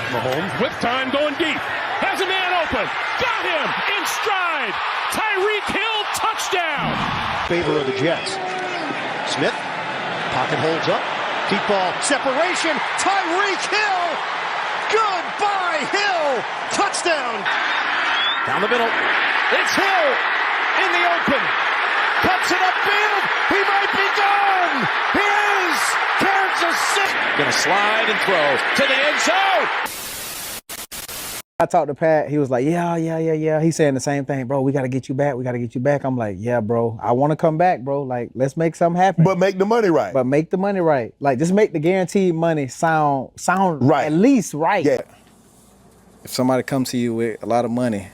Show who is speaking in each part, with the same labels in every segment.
Speaker 1: Mahomes with time going deep. Has a man open. Got him in stride. Tyreek Hill touchdown.
Speaker 2: Favor of the Jets. Smith. Pocket holds up. Deep ball. Separation. Tyreek Hill. Goodbye, Hill. Touchdown. Down the middle. It's Hill in the open. Cuts it upfield. He might be gone. He is. Kansas City.
Speaker 1: Gonna slide and throw to the end zone.
Speaker 3: I talked to Pat. He was like, yeah. He's saying the same thing. Bro, we got to get you back. I'm like, yeah, bro. I want to come back, bro. Like, let's make something happen.
Speaker 4: But make the money right.
Speaker 3: Like, just make the guaranteed money sound
Speaker 4: right.
Speaker 3: At least right.
Speaker 4: Yeah.
Speaker 3: If somebody comes to you with a lot of money,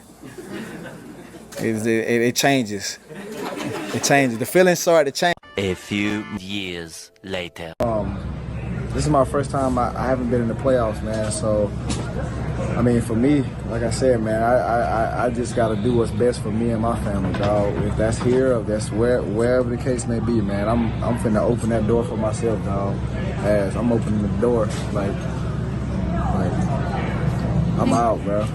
Speaker 3: it changes. It changes. The feelings start to change.
Speaker 5: A few years later.
Speaker 3: This is my first time I haven't been in the playoffs, man. So, I mean, for me, like I said, man, I just got to do what's best for me and my family, dog. If that's here, or if that's wherever the case may be, man, I'm finna open that door for myself, dog. As I'm opening the door, like I'm out, bro.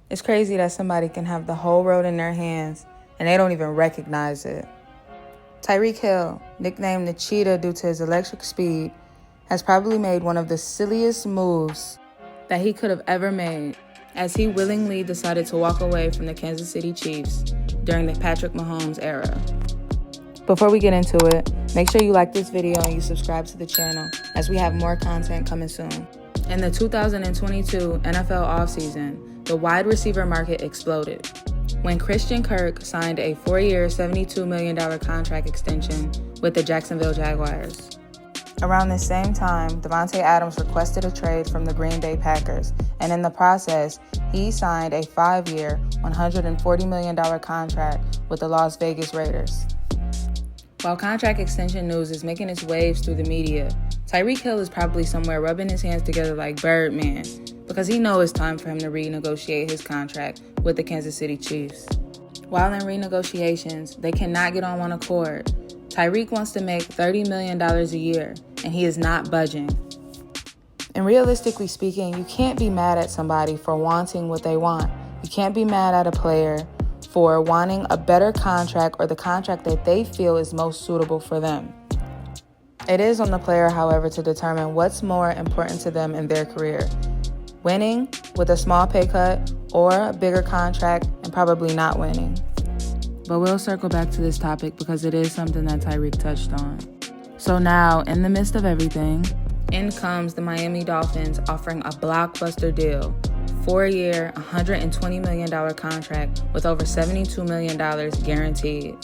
Speaker 6: It's crazy that somebody can have the whole road in their hands and they don't even recognize it. Tyreek Hill, nicknamed the Cheetah due to his electric speed, has probably made one of the silliest moves that he could have ever made, as he willingly decided to walk away from the Kansas City Chiefs during the Patrick Mahomes era. Before we get into it, make sure you like this video and you subscribe to the channel, as we have more content coming soon. In the 2022 NFL offseason, the wide receiver market exploded when Christian Kirk signed a 4-year, $72 million contract extension with the Jacksonville Jaguars. Around this same time, Davante Adams requested a trade from the Green Bay Packers, and in the process, he signed a 5-year, $140 million contract with the Las Vegas Raiders. While contract extension news is making its waves through the media, Tyreek Hill is probably somewhere rubbing his hands together like Birdman, because he knows it's time for him to renegotiate his contract with the Kansas City Chiefs. While in renegotiations, they cannot get on one accord. Tyreek wants to make $30 million a year, and he is not budging. And realistically speaking, you can't be mad at somebody for wanting what they want. You can't be mad at a player for wanting a better contract or the contract that they feel is most suitable for them. It is on the player, however, to determine what's more important to them in their career. Winning with a small pay cut or a bigger contract and probably not winning. But we'll circle back to this topic because it is something that Tyreek touched on. So now, in the midst of everything, in comes the Miami Dolphins offering a blockbuster deal. 4-year, $120 million contract with over $72 million guaranteed.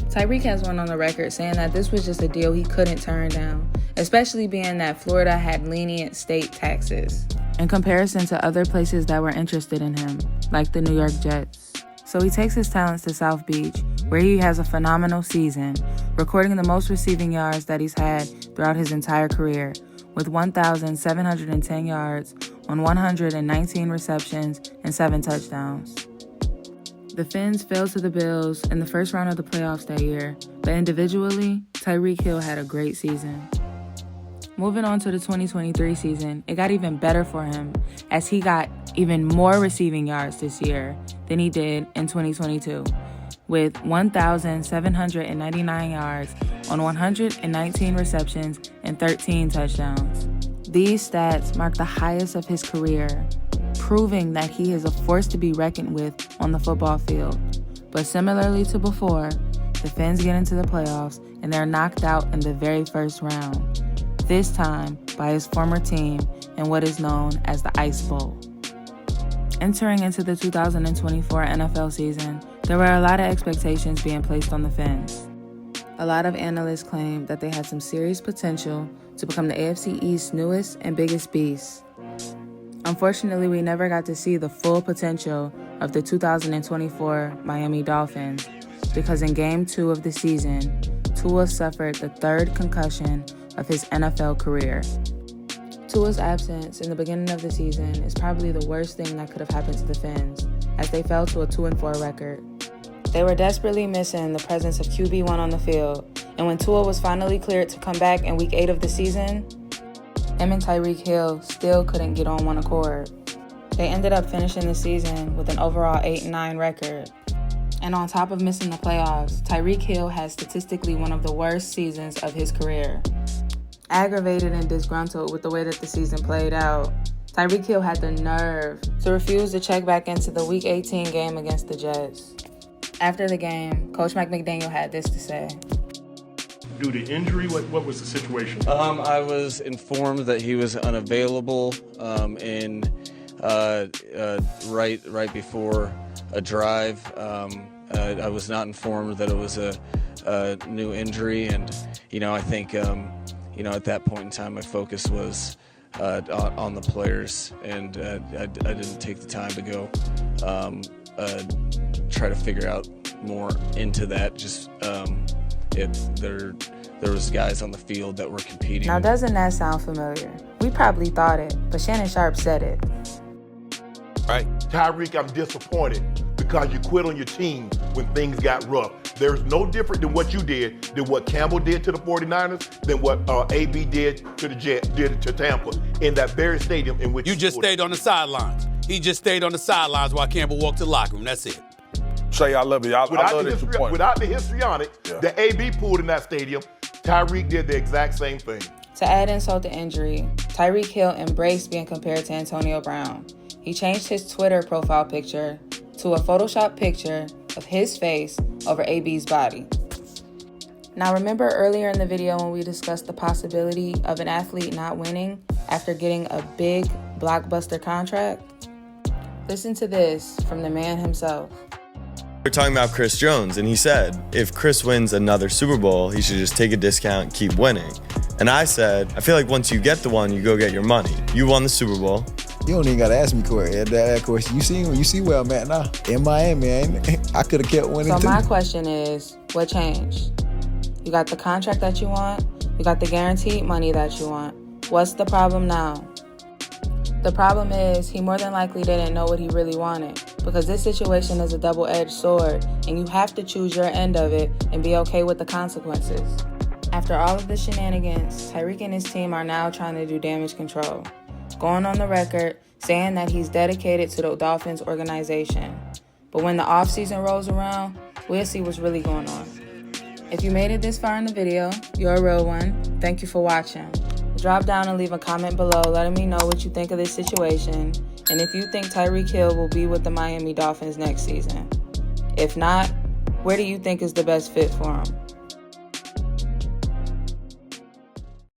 Speaker 6: Tyreek has went on the record saying that this was just a deal he couldn't turn down, especially being that Florida had lenient state taxes, in comparison to other places that were interested in him, like the New York Jets. So he takes his talents to South Beach, where he has a phenomenal season, recording the most receiving yards that he's had throughout his entire career, with 1,710 yards on 119 receptions and 7 touchdowns. The Fins fell to the Bills in the first round of the playoffs that year, but individually, Tyreek Hill had a great season. Moving on to the 2023 season, it got even better for him, as he got even more receiving yards this year than he did in 2022, with 1,799 yards on 119 receptions and 13 touchdowns. These stats mark the highest of his career, proving that he is a force to be reckoned with on the football field. But similarly to before, the Fins get into the playoffs and they're knocked out in the very first round, this time by his former team in what is known as the Ice Bowl. Entering into the 2024 NFL season, there were a lot of expectations being placed on the Fins. A lot of analysts claimed that they had some serious potential to become the AFC East's newest and biggest beast. Unfortunately, we never got to see the full potential of the 2024 Miami Dolphins because in Game 2 of the season, Tua suffered the 3rd concussion of his NFL career. Tua's absence in the beginning of the season is probably the worst thing that could have happened to the Fins, as they fell to a 2-4 record. They were desperately missing the presence of QB1 on the field, and when Tua was finally cleared to come back in Week 8 of the season, him and Tyreek Hill still couldn't get on one accord. They ended up finishing the season with an overall 8-9 record. And on top of missing the playoffs, Tyreek Hill had statistically one of the worst seasons of his career. Aggravated and disgruntled with the way that the season played out, Tyreek Hill had the nerve to refuse to check back into the Week 18 game against the Jets. After the game, Coach Mike McDaniel had this to say.
Speaker 4: Due to injury, what was the situation?
Speaker 7: I was informed that he was unavailable right before a drive. I was not informed that it was a new injury, and I think at that point in time my focus was on the players, and I didn't take the time to go try to figure out more into that. Just there was guys on the field that were competing.
Speaker 6: Now, doesn't that sound familiar? We probably thought it, but Shannon Sharpe said it.
Speaker 8: Right. Tyreek, I'm disappointed because you quit on your team when things got rough. There's no different than what you did, than what Campbell did to the 49ers, than what AB did to the Jets, did to Tampa, in that very stadium in which
Speaker 9: you just stayed on the sidelines. He just stayed on the sidelines while Campbell walked to the locker room. That's it.
Speaker 10: Shay, I love you. I love this point.
Speaker 8: Without the histrionic that AB pulled in that stadium, Tyreek did the exact same thing.
Speaker 6: To add insult to injury, Tyreek Hill embraced being compared to Antonio Brown. He changed his Twitter profile picture to a Photoshop picture of his face over AB's body. Now, remember earlier in the video when we discussed the possibility of an athlete not winning after getting a big blockbuster contract? Listen to this from the man himself.
Speaker 11: We're talking about Chris Jones, and he said, if Chris wins another Super Bowl, he should just take a discount and keep winning. And I said, I feel like once you get the one, you go get your money. You won the Super Bowl.
Speaker 3: You don't even got to ask me that question. You see where I'm at now. In Miami, I could have kept winning
Speaker 6: too.
Speaker 3: So
Speaker 6: my question is, what changed? You got the contract that you want. You got the guaranteed money that you want. What's the problem now? The problem is he more than likely didn't know what he really wanted, because this situation is a double-edged sword, and you have to choose your end of it and be okay with the consequences. After all of the shenanigans, Tyreek and his team are now trying to do damage control, going on the record saying that he's dedicated to the Dolphins organization. But when the offseason rolls around, we'll see what's really going on. If you made it this far in the video, you're a real one. Thank you for watching. Drop down and leave a comment below letting me know what you think of this situation and if you think Tyreek Hill will be with the Miami Dolphins next season. If not, where do you think is the best fit for him?